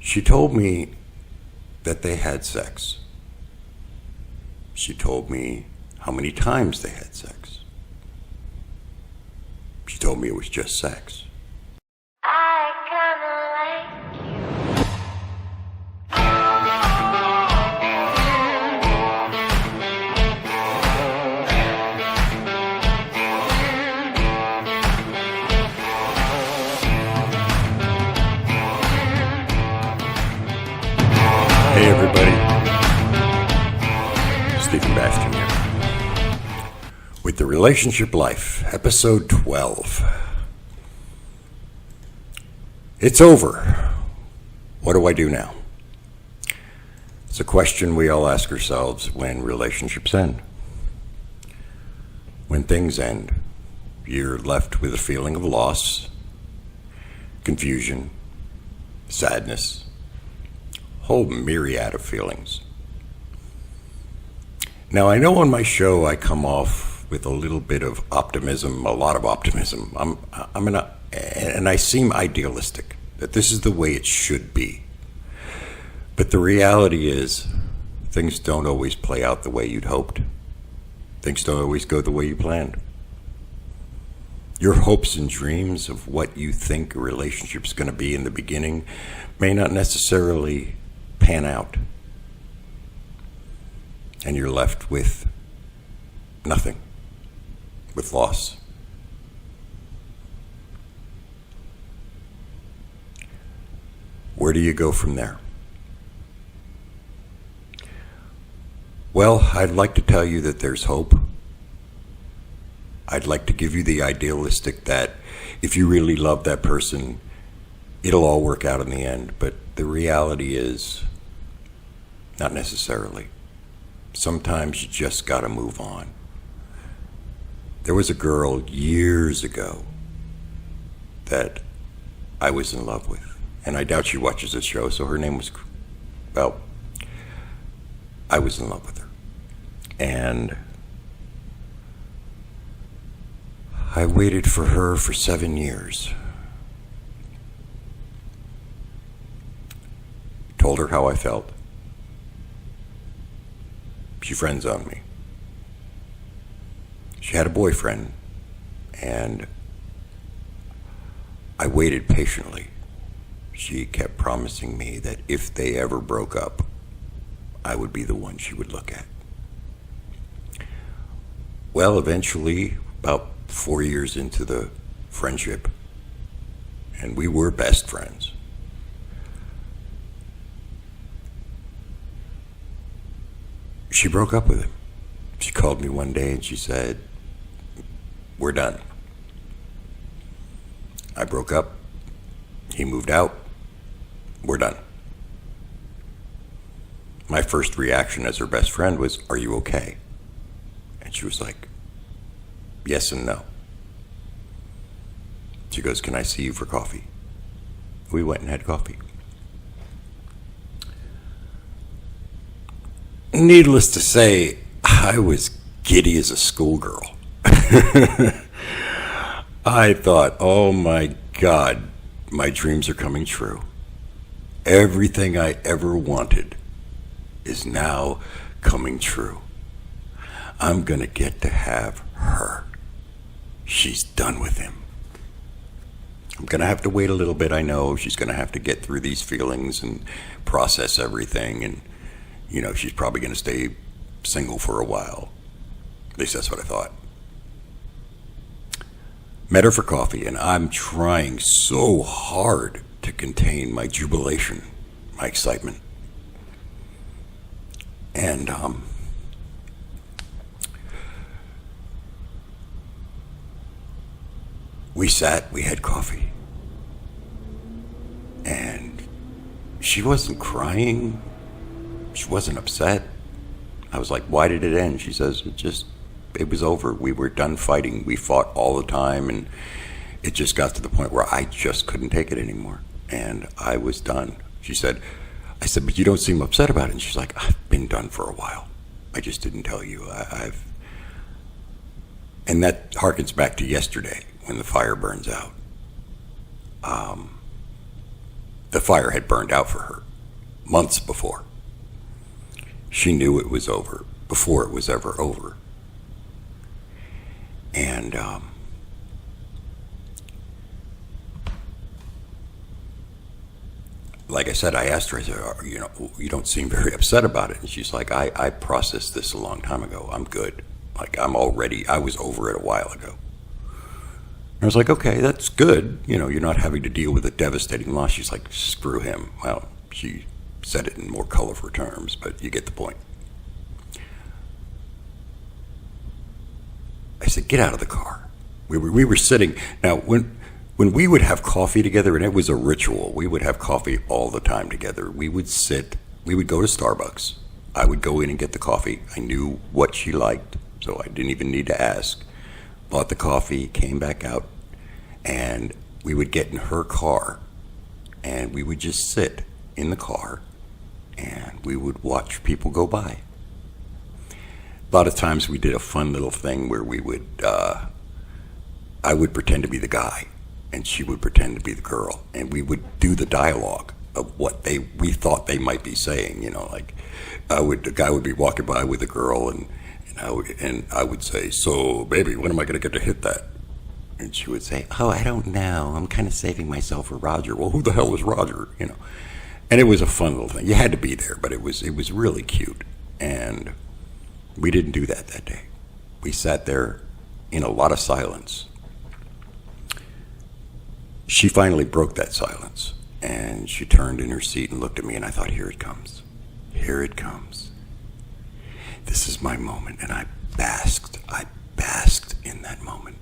She told me that they had sex. She told me how many times they had sex. She told me it was just sex. I kinda like you. Hey everybody, Stephen Bastian here with The Relationship Life, episode 12. It's over. What do I do now? It's a question we all ask ourselves when relationships end. When things end, you're left with a feeling of loss, confusion, sadness, whole myriad of feelings. Now, I know on my show I come off with a little bit of optimism, a lot of optimism. And I seem idealistic, that this is the way it should be. But the reality is, things don't always play out the way you'd hoped. Things don't always go the way you planned. Your hopes and dreams of what you think a relationship's going to be in the beginning may not necessarily pan out, and you're left with nothing, with loss. Where do you go from there? Well, I'd like to tell you that there's hope. I'd like to give you the idealistic that if you really love that person, it'll all work out in the end. But the reality is, not necessarily. Sometimes you just gotta move on. There was a girl years ago that I was in love with, and I doubt she watches this show, so her name was, well, I was in love with her. And I waited for her for 7 years. Told her how I felt. She friend-zoned me. She had a boyfriend, and I waited patiently. She kept promising me that if they ever broke up, I would be the one she would look at. Well, eventually, about 4 years into the friendship, and we were best friends, she broke up with him. She called me one day and she said, "We're done." I broke up. He moved out. We're done. My first reaction as her best friend was, "Are you okay?" And she was like, "Yes and no." She goes, "Can I see you for coffee?" We went and had coffee. Needless to say, I was giddy as a schoolgirl. I thought, oh my God, my dreams are coming true. Everything I ever wanted is now coming true. I'm going to get to have her. She's done with him. I'm going to have to wait a little bit, I know. She's going to have to get through these feelings and process everything, and you know, she's probably going to stay single for a while. At least that's what I thought. Met her for coffee, and I'm trying so hard to contain my jubilation, my excitement. And we sat, we had coffee, and she wasn't crying. She wasn't upset. I was like, "Why did it end?" She says, it was over. We were done fighting. We fought all the time, and it just got to the point where I just couldn't take it anymore. And I was done. I said, "But you don't seem upset about it." And she's like, "I've been done for a while. I just didn't tell you. And that harkens back to yesterday when the fire burns out. The fire had burned out for her months before. She knew it was over before it was ever over. And like I said, I asked her, I said, you don't seem very upset about it. And she's like, I processed this a long time ago. I'm good. Like, I was over it a while ago. And I was like, okay, that's good. You're not having to deal with a devastating loss. She's like, screw him. Well, she said it in more colorful terms, but you get the point. I said, get out of the car. We were sitting. Now, when we would have coffee together, and it was a ritual, we would have coffee all the time together. We would go to Starbucks. I would go in and get the coffee. I knew what she liked, so I didn't even need to ask. Bought the coffee, came back out, and we would get in her car, and we would just sit in the car, and we would watch people go by. A lot of times we did a fun little thing where I would pretend to be the guy, and she would pretend to be the girl, and we would do the dialogue of what we thought they might be saying. Like the guy would be walking by with a girl, and I would say, so baby, when am I going to get to hit that? And she would say, oh, I don't know. I'm kind of saving myself for Roger. Well, who the hell is Roger? And it was a fun little thing. You had to be there, but it was really cute. And we didn't do that day. We sat there in a lot of silence. She finally broke that silence, and she turned in her seat and looked at me, and I thought, here it comes. Here it comes. This is my moment, and I basked in that moment.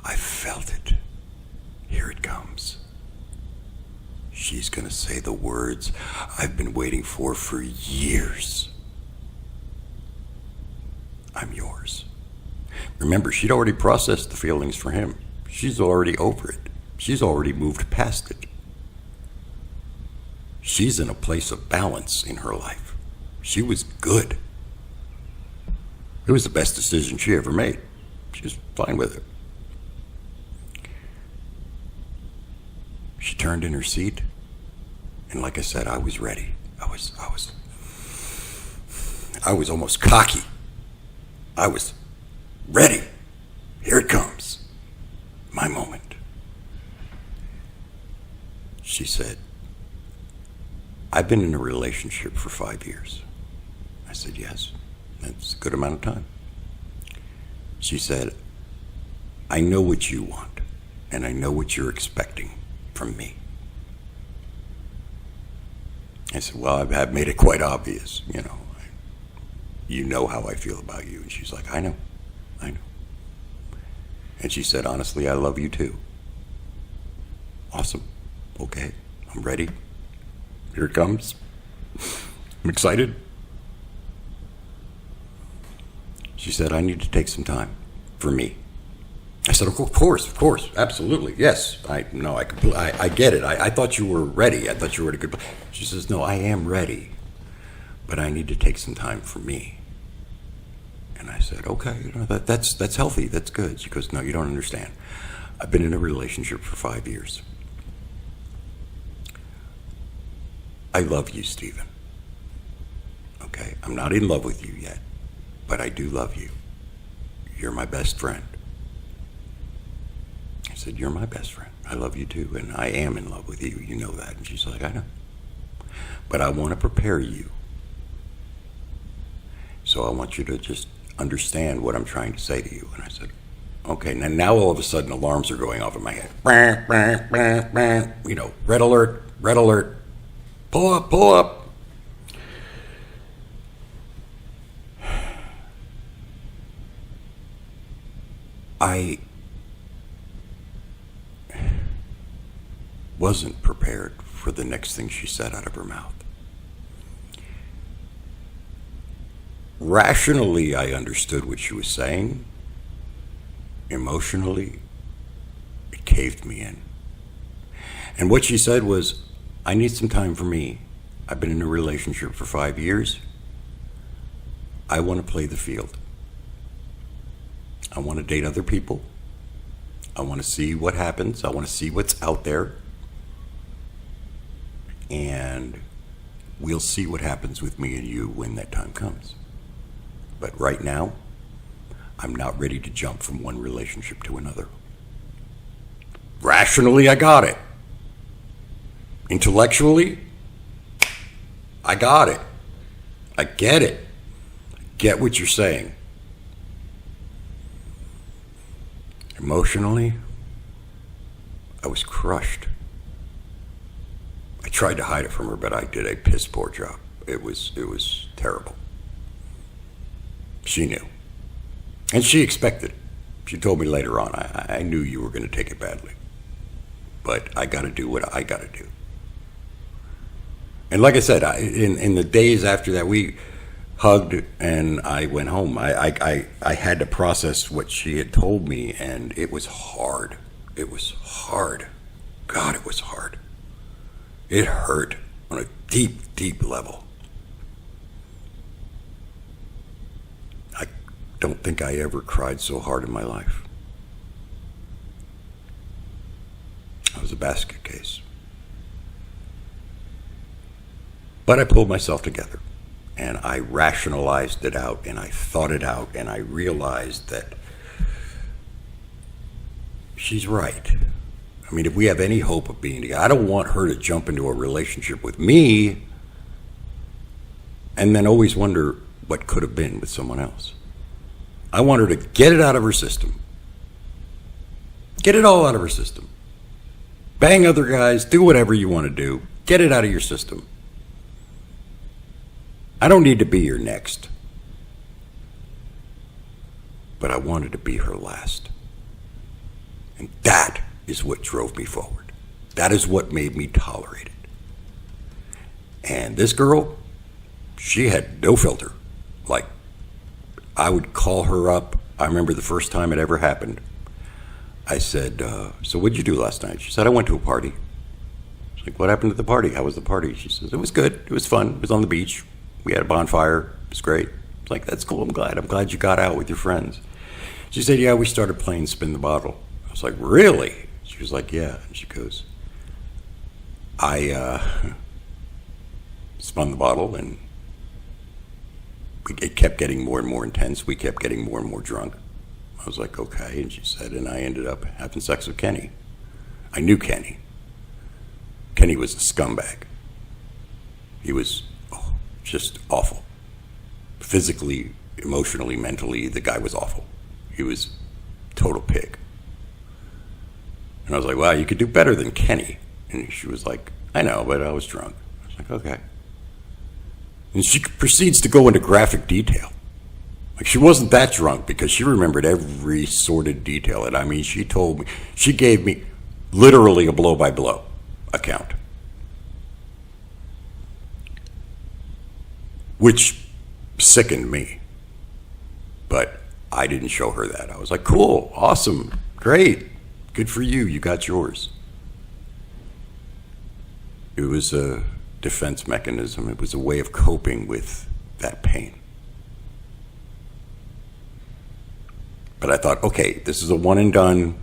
I felt it. Here it comes. She's going to say the words I've been waiting for years. I'm yours. Remember, she'd already processed the feelings for him. She's already over it. She's already moved past it. She's in a place of balance in her life. She was good. It was the best decision she ever made. She was fine with it. She turned in her seat, and like I said, I was ready. I was almost cocky. I was ready. Here it comes. My moment. She said, I've been in a relationship for 5 years. I said, yes, that's a good amount of time. She said, I know what you want, and I know what you're expecting from me. I said, well, I've made it quite obvious, you know how I feel about you. And she's like, I know. And she said, honestly, I love you too. Awesome. Okay, I'm ready. Here it comes. I'm excited. She said, I need to take some time for me. I said, of course, absolutely, yes. I get it. I thought you were ready. I thought you were in a good place. She says, no, I am ready, but I need to take some time for me. And I said, okay, that's healthy, that's good. She goes, no, you don't understand. I've been in a relationship for 5 years. I love you, Stephen. Okay, I'm not in love with you yet, but I do love you. You're my best friend. I said, you're my best friend. I love you too, and I am in love with you. You know that. And she's like, I know. But I want to prepare you. So I want you to just understand what I'm trying to say to you. And I said, okay. Now all of a sudden alarms are going off in my head. Red alert. Pull up. I wasn't prepared for the next thing she said out of her mouth. Rationally, I understood what she was saying. Emotionally, it caved me in. And what she said was, I need some time for me. I've been in a relationship for 5 years. I want to play the field. I want to date other people. I want to see what happens. I want to see what's out there. And we'll see what happens with me and you when that time comes. But right now, I'm not ready to jump from one relationship to another. Rationally, I got it. Intellectually, I got it. I get it. I get what you're saying. Emotionally, I was crushed. I tried to hide it from her, but I did a piss poor job. It was terrible. She knew. And she expected it. She told me later on, I knew you were going to take it badly. But I got to do what I got to do. And like I said, in the days after that, we hugged and I went home. I had to process what she had told me, and it was hard. It was hard. God, it was hard. It hurt on a deep, deep level. I don't think I ever cried so hard in my life. I was a basket case. But I pulled myself together, and I rationalized it out, and I thought it out, and I realized that she's right. I mean, if we have any hope of being together, I don't want her to jump into a relationship with me and then always wonder what could have been with someone else. I want her to get it out of her system. Get it all out of her system. Bang other guys, do whatever you want to do. Get it out of your system. I don't need to be your next. But I wanted to be her last. And that is what drove me forward. That is what made me tolerate it. And this girl, she had no filter. Like, I would call her up. I remember the first time it ever happened. I said, so what'd you do last night? She said, I went to a party. I was like, what happened at the party? How was the party? She says, it was good. It was fun. It was on the beach. We had a bonfire. It was great. I was like, that's cool. I'm glad you got out with your friends. She said, yeah, we started playing Spin the Bottle. I was like, really? She was like, yeah. And she goes, I spun the bottle, and it kept getting more and more intense. We kept getting more and more drunk. I was like, okay. And she said, and I ended up having sex with Kenny. I knew Kenny. Kenny was a scumbag. He was just awful. Physically, emotionally, mentally, the guy was awful. He was total pig. And I was like, wow, you could do better than Kenny. And she was like, I know, but I was drunk. I was like, okay. And she proceeds to go into graphic detail. Like, she wasn't that drunk because she remembered every sordid detail. And I mean, she told me, she gave me literally a blow-by-blow account. Which sickened me. But I didn't show her that. I was like, cool, awesome, great, good for you, you got yours. It was a defense mechanism. It was a way of coping with that pain. But I thought, okay, this is a one and done.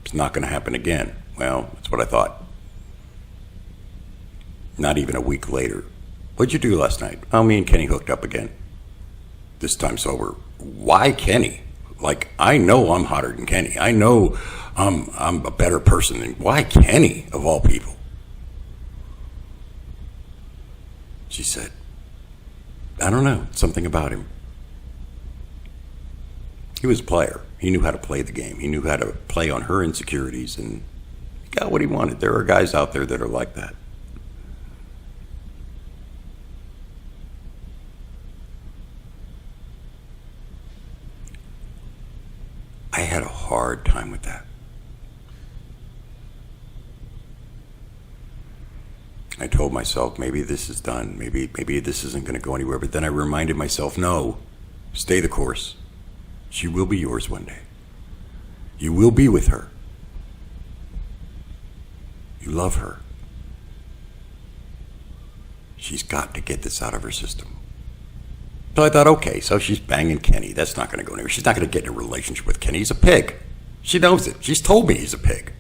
It's not going to happen again. Well, that's what I thought. Not even a week later. What'd you do last night? Oh, me and Kenny hooked up again. This time sober. Why Kenny? Like, I know I'm hotter than Kenny. I know I'm a better person than... Why Kenny, of all people? She said, I don't know, something about him. He was a player. He knew how to play the game. He knew how to play on her insecurities, and he got what he wanted. There are guys out there that are like that. I had a hard time with that. I told myself, maybe this is done. Maybe this isn't going to go anywhere. But then I reminded myself, no, stay the course. She will be yours one day. You will be with her. You love her. She's got to get this out of her system. So I thought, okay, so she's banging Kenny. That's not going to go anywhere. She's not going to get in a relationship with Kenny. He's a pig. She knows it. She's told me he's a pig.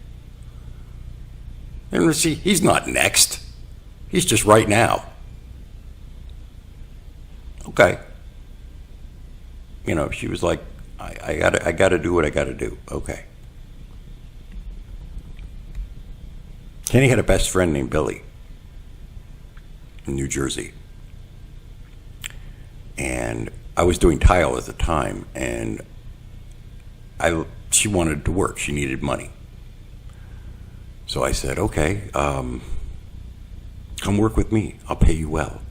And see, he's not next. He's just right now. Okay. You know, she was like, I gotta do what I gotta do. Okay. Kenny had a best friend named Billy in New Jersey. And I was doing tile at the time, and she wanted to work. She needed money. So I said, okay, come work with me. I'll pay you well.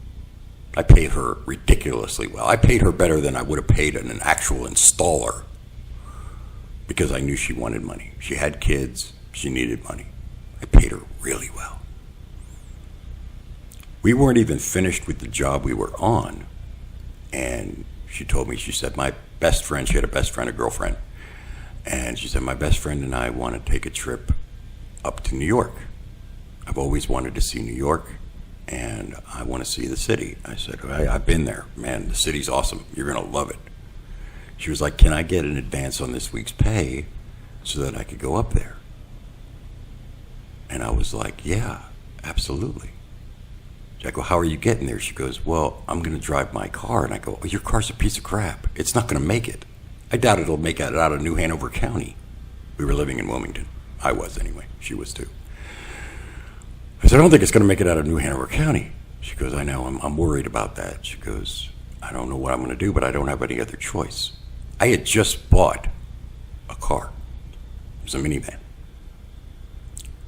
I paid her ridiculously well. I paid her better than I would have paid an actual installer because I knew she wanted money. She had kids. She needed money. I paid her really well. We weren't even finished with the job we were on, and she told me, she said, my best friend, she had a best friend, a girlfriend, and she said, my best friend and I want to take a trip up to New York. I've always wanted to see New York, and I want to see the city. I said, I've been there. Man, the city's awesome. You're going to love it. She was like, can I get an advance on this week's pay so that I could go up there? And I was like, yeah, absolutely. I go, how are you getting there? She goes, well, I'm going to drive my car. And I go, oh, your car's a piece of crap. It's not going to make it. I doubt it'll make it out of New Hanover County. We were living in Wilmington. I was anyway. She was too. I said, I don't think it's going to make it out of New Hanover County. She goes, I know. I'm worried about that. She goes, I don't know what I'm going to do, but I don't have any other choice. I had just bought a car. It was a minivan.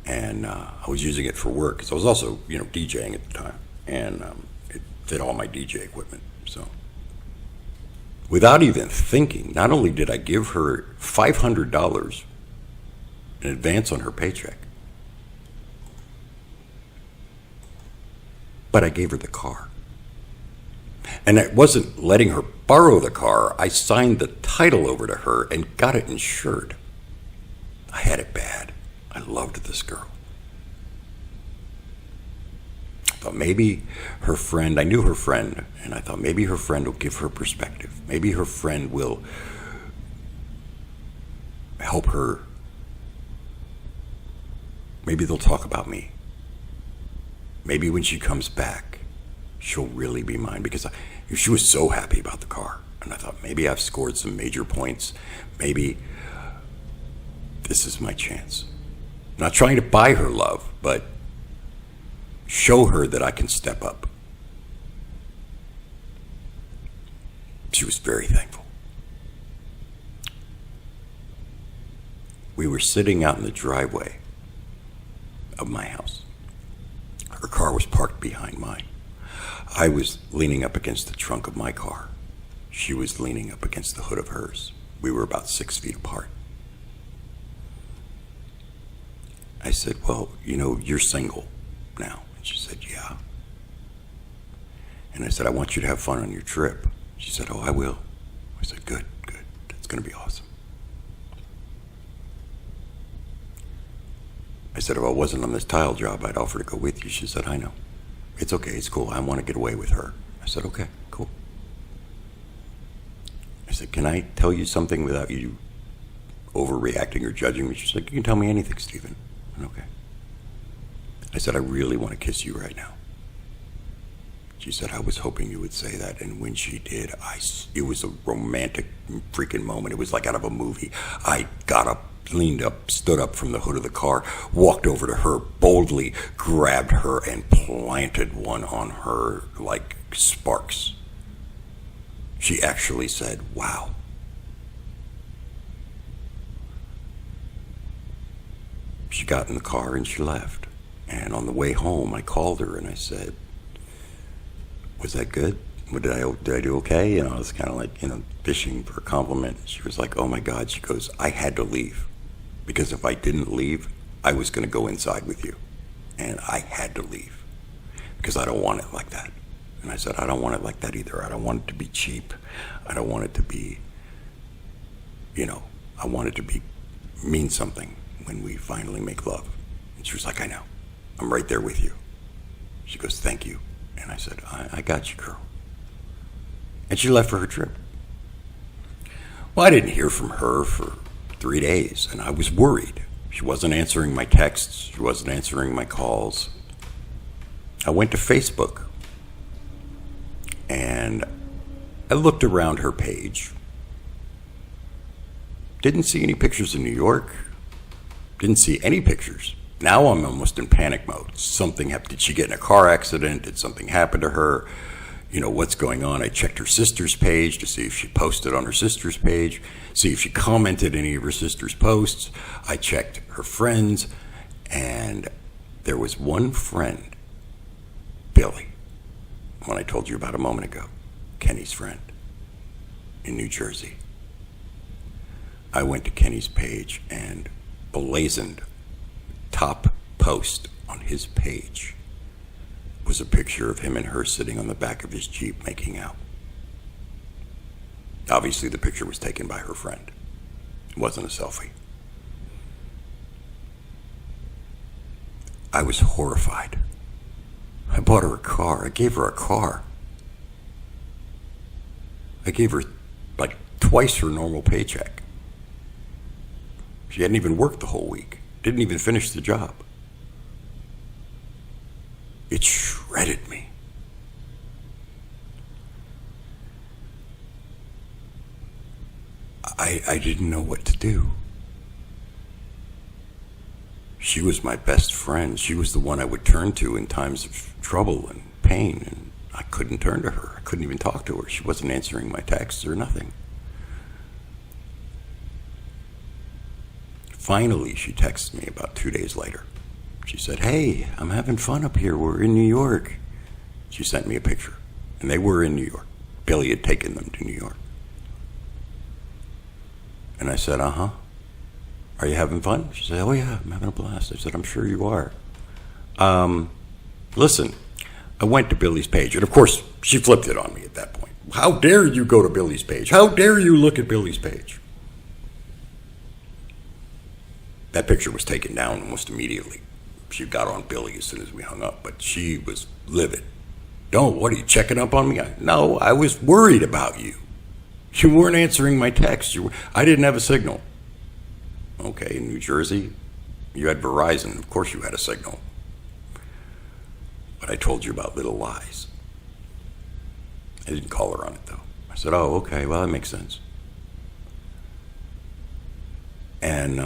And I was using it for work because I was also, DJing at the time, and it fit all my DJ equipment. So, without even thinking, not only did I give her $500 in advance on her paycheck, but I gave her the car. And I wasn't letting her borrow the car. I signed the title over to her and got it insured. I had it bad. I loved this girl. I thought maybe her friend, I knew her friend, and I thought maybe her friend will give her perspective. Maybe her friend will help her. Maybe they'll talk about me. Maybe when she comes back, she'll really be mine, because she was so happy about the car. And I thought, maybe I've scored some major points. Maybe this is my chance. I'm not trying to buy her love, but show her that I can step up. She was very thankful. We were sitting out in the driveway of my house. Her car was parked behind mine. I was leaning up against the trunk of my car. She was leaning up against the hood of hers. We were about 6 feet apart. I said, well, you're single now. And she said, yeah. And I said, I want you to have fun on your trip. She said, oh, I will. I said, good. That's going to be awesome. I said, if I wasn't on this tile job, I'd offer to go with you. She said, I know. It's okay. It's cool. I want to get away with her. I said, okay, cool. I said, can I tell you something without you overreacting or judging me? She's like, you can tell me anything, Stephen. And okay. I said, I really want to kiss you right now. She said, I was hoping you would say that. And when she did, it was a romantic freaking moment. It was like out of a movie. I got up, leaned up, stood up from the hood of the car, walked over to her, boldly grabbed her and planted one on her like sparks. She actually said, wow. She got in the car and she left. And on the way home, I called her and I said, was that good? Did I do okay? I was kind of like, fishing for a compliment. She was like, oh my God. She goes, I had to leave. Because if I didn't leave, I was going to go inside with you. And I had to leave. Because I don't want it like that. And I said, I don't want it like that either. I don't want it to be cheap. I don't want it to be, I want it to mean something when we finally make love. And she was like, I know. I'm right there with you. She goes, thank you. And I said, I got you, girl. And she left for her trip. Well, I didn't hear from her for 3 days, and I was worried. She wasn't answering my texts. She wasn't answering my calls. I went to Facebook and I looked around her page. Didn't see any pictures in New York. Didn't see any pictures. Now I'm almost in panic mode. Something happened. Did she get in a car accident? Did something happen to her? You know, what's going on? I checked her sister's page to see if she posted on her sister's page, see if she commented any of her sister's posts. I checked her friends, and there was one friend, Billy, one I told you about a moment ago, Kenny's friend in New Jersey. I went to Kenny's page and blazoned top post on his page was a picture of him and her sitting on the back of his Jeep making out. Obviously, the picture was taken by her friend. It wasn't a selfie. I was horrified. I bought her a car. I gave her a car. I gave her like twice her normal paycheck. She hadn't even worked the whole week. Didn't even finish the job. It shredded me. I didn't know what to do. She was my best friend. She was the one I would turn to in times of trouble and pain, and I couldn't turn to her. I couldn't even talk to her. She wasn't answering my texts or nothing. Finally, she texted me about 2 days later. She said, "Hey, I'm having fun up here. We're in New York." She sent me a picture, and they were in New York. Billy had taken them to New York. And I said, "Uh-huh. Are you having fun?" She said, "Oh, yeah, I'm having a blast." I said, "I'm sure you are." Listen, I went to Billy's page, and of course, she flipped it on me at that point. How dare you go to Billy's page? How dare you look at Billy's page? That picture was taken down almost immediately. She got on Billy as soon as we hung up, but she was livid. What are you checking up on me? No, I was worried about you. You weren't answering my text. I didn't have a signal. Okay, in New Jersey, you had Verizon. Of course you had a signal. But I told you about little lies. I didn't call her on it, though. I said, "Oh, okay, well, that makes sense." And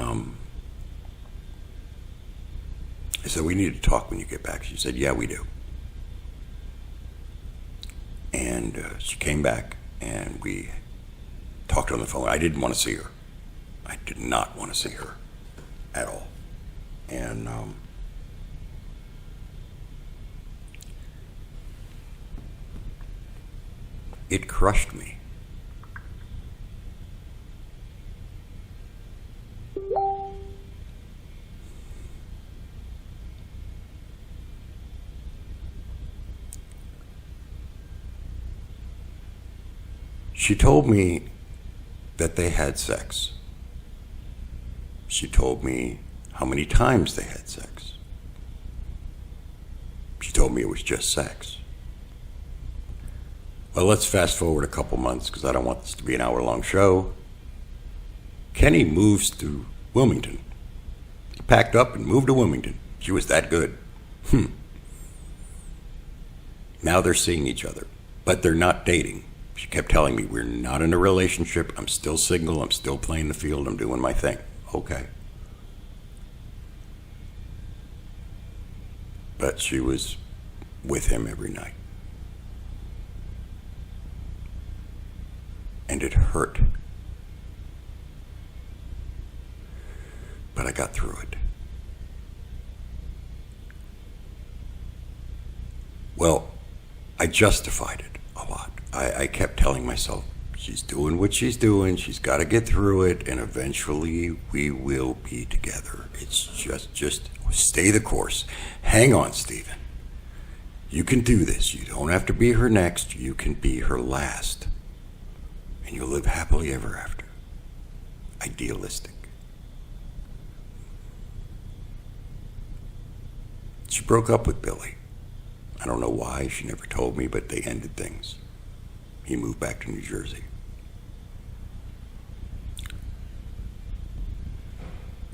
I said, "We need to talk when you get back." She said, "Yeah, we do." And she came back, and we talked on the phone. I didn't want to see her. I did not want to see her at all. And it crushed me. She told me that they had sex. She told me how many times they had sex. She told me it was just sex. Well, let's fast forward a couple months because I don't want this to be an hour-long show. Kenny moves to Wilmington. He packed up and moved to Wilmington. She was that good. Now they're seeing each other, but they're not dating. She kept telling me, "We're not in a relationship. I'm still single. I'm still playing the field. I'm doing my thing." Okay. But she was with him every night. And it hurt. But I got through it. Well, I justified it a lot. I kept telling myself, she's doing what she's doing. She's got to get through it. And eventually we will be together. It's just stay the course. Hang on, Stephen. You can do this. You don't have to be her next. You can be her last. And you'll live happily ever after. Idealistic. She broke up with Billy. I don't know why. She never told me, but they ended things. He moved back to New Jersey.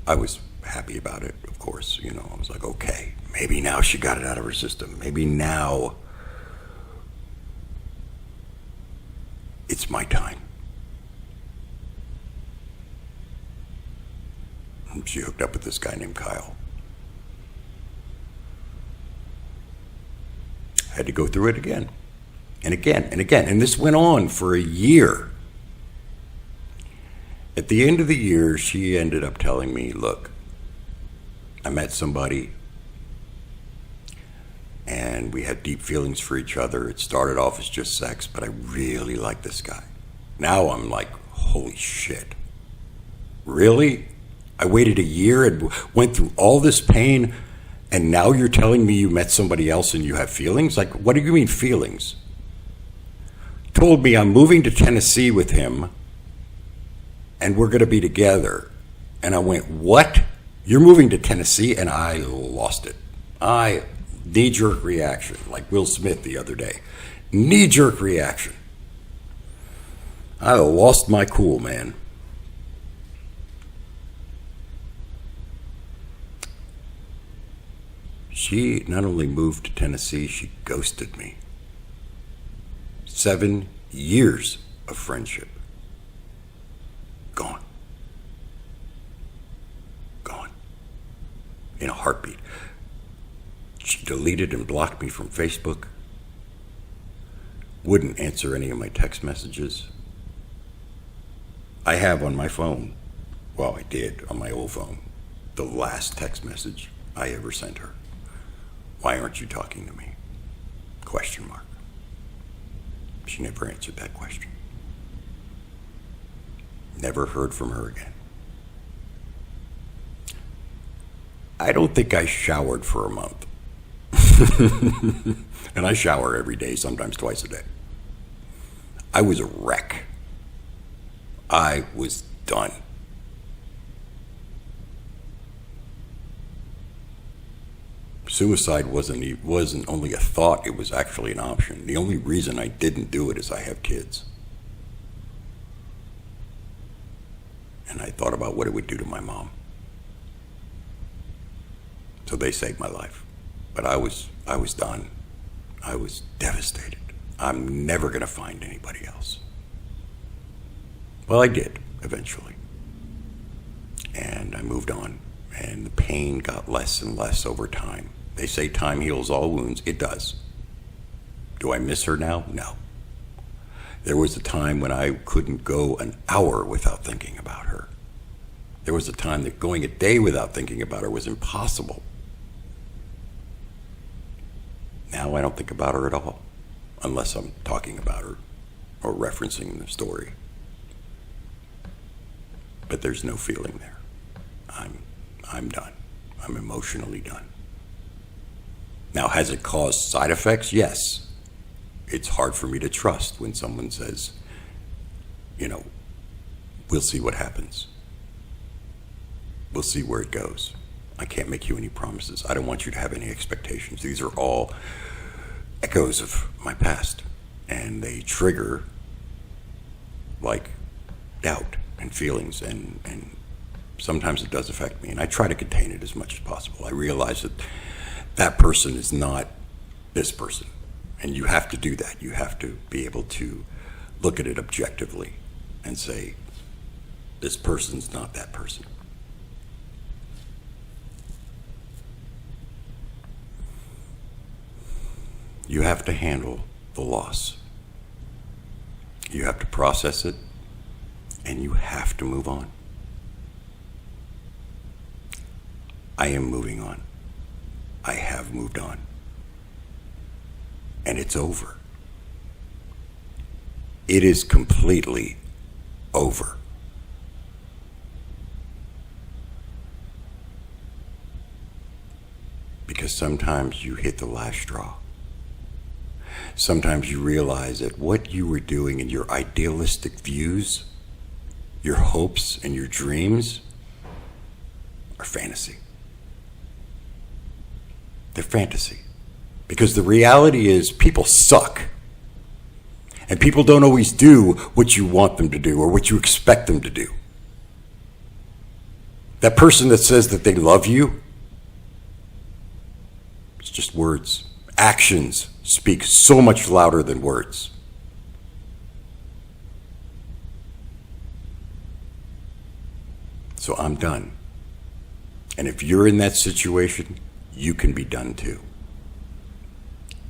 I was happy about it, of course. I was like, okay, maybe now she got it out of her system. Maybe now it's my time. And she hooked up with this guy named Kyle. I had to go through it again and again and again. And this went on for a year. At the end of the year, she ended up telling me, look, I met somebody and we had deep feelings for each other. It started off as just sex, but I really like this guy. Now I'm like, holy shit. Really? I waited a year and went through all this pain, and now you're telling me you met somebody else and you have feelings? Like, what do you mean feelings? Told me I'm moving to Tennessee with him and we're going to be together. And I went, what? You're moving to Tennessee? And I lost it. Knee-jerk reaction, like Will Smith the other day. Knee-jerk reaction. I lost my cool, man. She not only moved to Tennessee, she ghosted me. 7 years of friendship. Gone. Gone. In a heartbeat. She deleted and blocked me from Facebook. Wouldn't answer any of my text messages. I have on my phone, well, I did on my old phone, the last text message I ever sent her. Why aren't you talking to me? Question mark. She never answered that question. Never heard from her again. I don't think I showered for a month. And I shower every day, sometimes twice a day. I was a wreck. I was done. Suicide wasn't only a thought, it was actually an option. The only reason I didn't do it is I have kids. And I thought about what it would do to my mom. So they saved my life. But I was done. I was devastated. I'm never going to find anybody else. Well, I did, eventually. And I moved on. And the pain got less and less over time. They say time heals all wounds. It does. Do I miss her now? No. There was a time when I couldn't go an hour without thinking about her. There was a time that going a day without thinking about her was impossible. Now I don't think about her at all, unless I'm talking about her or referencing the story. But there's no feeling there. I'm done. I'm emotionally done. Now, has it caused side effects? Yes. It's hard for me to trust when someone says, we'll see what happens. We'll see where it goes. I can't make you any promises. I don't want you to have any expectations. These are all echoes of my past, and they trigger like doubt and feelings, and sometimes it does affect me, and I try to contain it as much as possible. I realize that that person is not this person, and you have to do that. You have to be able to look at it objectively and say, this person's not that person. You have to handle the loss. You have to process it, and you have to move on. I am moving on. I have moved on. And it's over. It is completely over. Because sometimes you hit the last straw. Sometimes you realize that what you were doing in your idealistic views, your hopes and your dreams are fantasy. They're fantasy. Because the reality is people suck. And people don't always do what you want them to do or what you expect them to do. That person that says that they love you, it's just words. Actions speak so much louder than words. So I'm done. And if you're in that situation, you can be done too.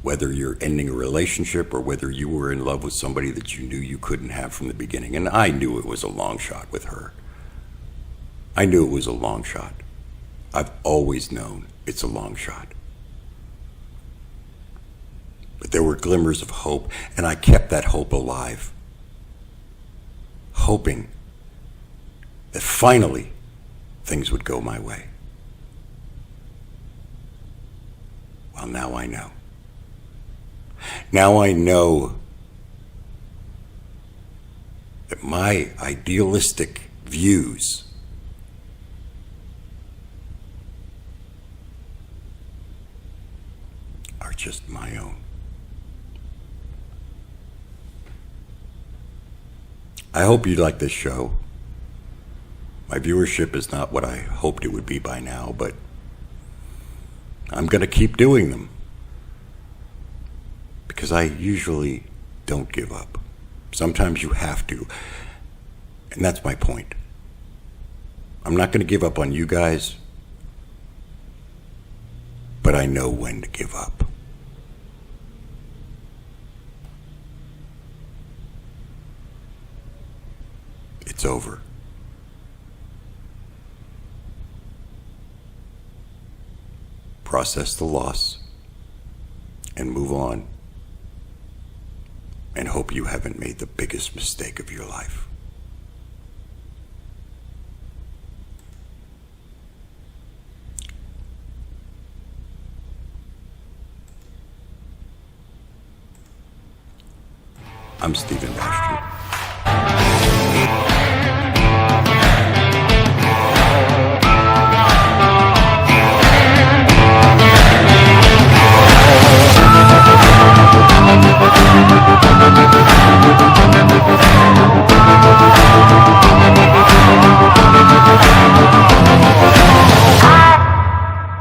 Whether you're ending a relationship or whether you were in love with somebody that you knew you couldn't have from the beginning. And I knew it was a long shot with her. I knew it was a long shot. I've always known it's a long shot. But there were glimmers of hope, and I kept that hope alive. Hoping that finally things would go my way. Well, now I know. Now I know that my idealistic views are just my own. I hope you like this show. My viewership is not what I hoped it would be by now, but I'm going to keep doing them because I usually don't give up. Sometimes you have to, and that's my point. I'm not going to give up on you guys, but I know when to give up. It's over. Process the loss and move on and hope you haven't made the biggest mistake of your life. I'm Stephen Bastian.